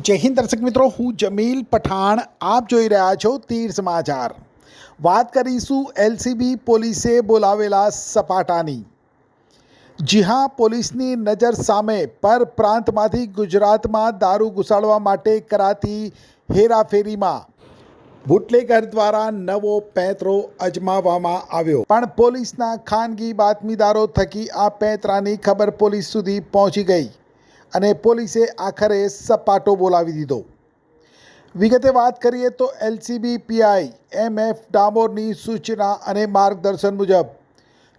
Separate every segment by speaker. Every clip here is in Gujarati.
Speaker 1: જય હિન્દ દર્શક મિત્રો, હું જમીલ પઠાણ. આપ જોઈ રહ્યા છો તીર સમાચાર. વાત કરીશું એલસીબી પોલીસે બોલાવેલા સપાટાની. જી હા, પોલીસની નજર સામે પરપ્રાંતમાંથી ગુજરાતમાં દારૂ ઘુસાડવા માટે કરાતી હેરાફેરીમાં બુટલેગર દ્વારા નવો પેંતરો અજમાવવામાં આવ્યો. પણ પોલીસના ખાનગી બાતમીદારો થકી આ પેંતરાની ખબર પોલીસ સુધી પહોંચી ગઈ અને પોલીસે આખરે સપાટો બોલાવી દીધો. વિગતે વાત કરીએ તો એલસીબી પીઆઈ એમએફ ડામોરની સૂચના અને માર્ગદર્શન મુજબ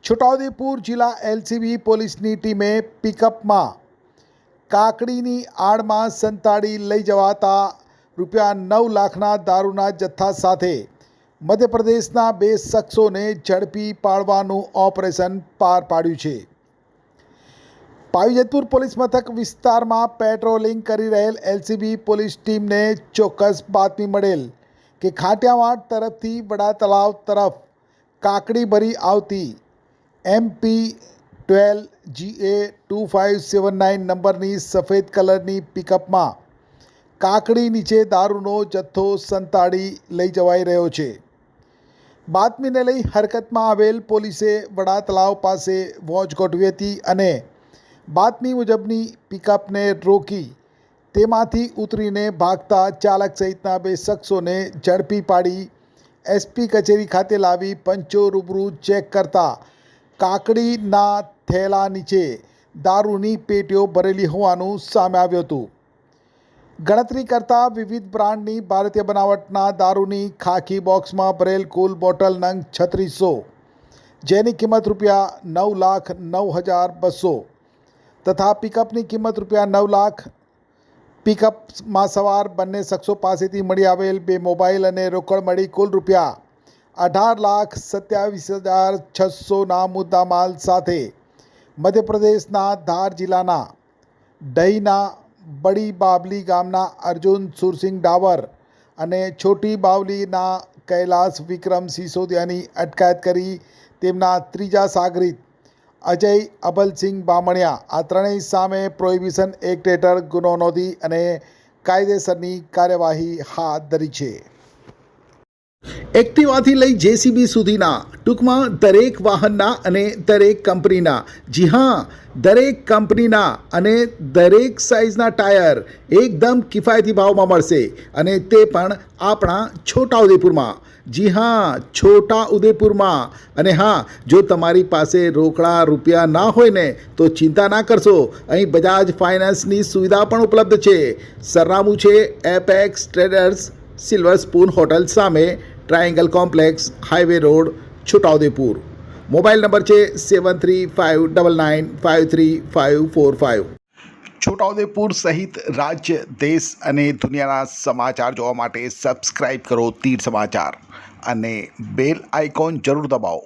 Speaker 1: છોટાઉદેપુર જિલ્લા એલસીબી પોલીસની ટીમે પિકઅપમાં કાકડીની આડમાં સંતાડી લઈ જવાતા ₹9 લાખના દારૂના જથ્થા સાથે મધ્યપ્રદેશના 2 શખ્સોને ઝડપી પાડવાનું ઓપરેશન પાર પાડ્યું છે. પાવીજેતપુર પોલીસ મથક વિસ્તારમાં પેટ્રોલિંગ કરી રહેલ એલસીબી પોલીસ ટીમને ચોક્કસ બાતમી મળેલ કે ખાંટિયાવાડ તરફથી વડા તળાવ તરફ કાકડી ભરી આવતી MP12GA2579 નંબરની સફેદ કલરની પિકઅપમાં કાકડી નીચે દારૂનો જથ્થો સંતાડી લઈ જવાઈ રહ્યો છે. બાતમીને લઈ હરકતમાં આવેલ પોલીસે વડા તળાવ પાસે વોચ ગોઠવી હતી અને બાતમી મુજબની પિકઅપને રોકી તેમાંથી ઉતરીને ભાગતા ચાલક સહિતના 2 શખ્સોને ઝડપી પાડી એસપી કચેરી ખાતે લાવી પંચો રૂબરૂ ચેક કરતા કાકડીના થેલા નીચે દારૂની પેટીઓ ભરેલી હોવાનું સામે આવ્યું હતું. ગણતરી કરતાં વિવિધ બ્રાન્ડની ભારતીય બનાવટના દારૂની ખાખી બોક્સમાં ભરેલ કુલ બોટલ નંગ 3600, જેની કિંમત ₹9,09,200 તથા પિકઅપની કિંમત ₹9 લાખ. પિકઅપમાં સવાર બંને શખ્સો પાસેથી મળી આવેલ 2 મોબાઈલ અને રોકડ મળી કુલ ₹18,27,600ના મુદ્દામાલ સાથે મધ્યપ્રદેશના ધાર જિલ્લાના ડહીના બડી બાવલી ગામના અર્જુન સુરસિંહ ડાવર અને છોટી બાવલીના કૈલાસ વિક્રમ સિસોદિયાની અટકાયત કરી તેમના ત્રીજા સાગરીત અજય અબલસિંહ બામણિયા આ ત્રણેય સામે પ્રોહિબિશન એક્ટ હેઠળ ગુનો નોંધી અને કાયદેસરની કાર્યવાહી હાથ ધરી છે. એક્ટિવાથી લઈ જેસીબી સુધીના, ટૂંકમાં દરેક વાહનના અને દરેક કંપનીના, જી હા, દરેક કંપનીના અને દરેક સાઇઝના ટાયર એકદમ કિફાયતી ભાવમાં મળશે અને તે પણ આપણા છોટાઉદેપુરમાં. જી હા, છોટાઉદેપુરમાં. અને હા, જો તમારી પાસે રોકડા રૂપિયા ના હોય ને તો ચિંતા ના કરશો, અહીં બજાજ ફાઇનાન્સની સુવિધા પણ ઉપલબ્ધ છે. સરનામું છે Apex traders, silver spoon hotel સામે, triangle complex, highway road, Chhota Udaipur. Mobile number છે 7359953545. છોટાઉદેપુર સહિત રાજ્ય, દેશ અને દુનિયાના સમાચાર જોવા માટે સબસ્ક્રાઈબ કરો તીર સમાચાર અને બેલ આઇકોન જરૂર દબાવો.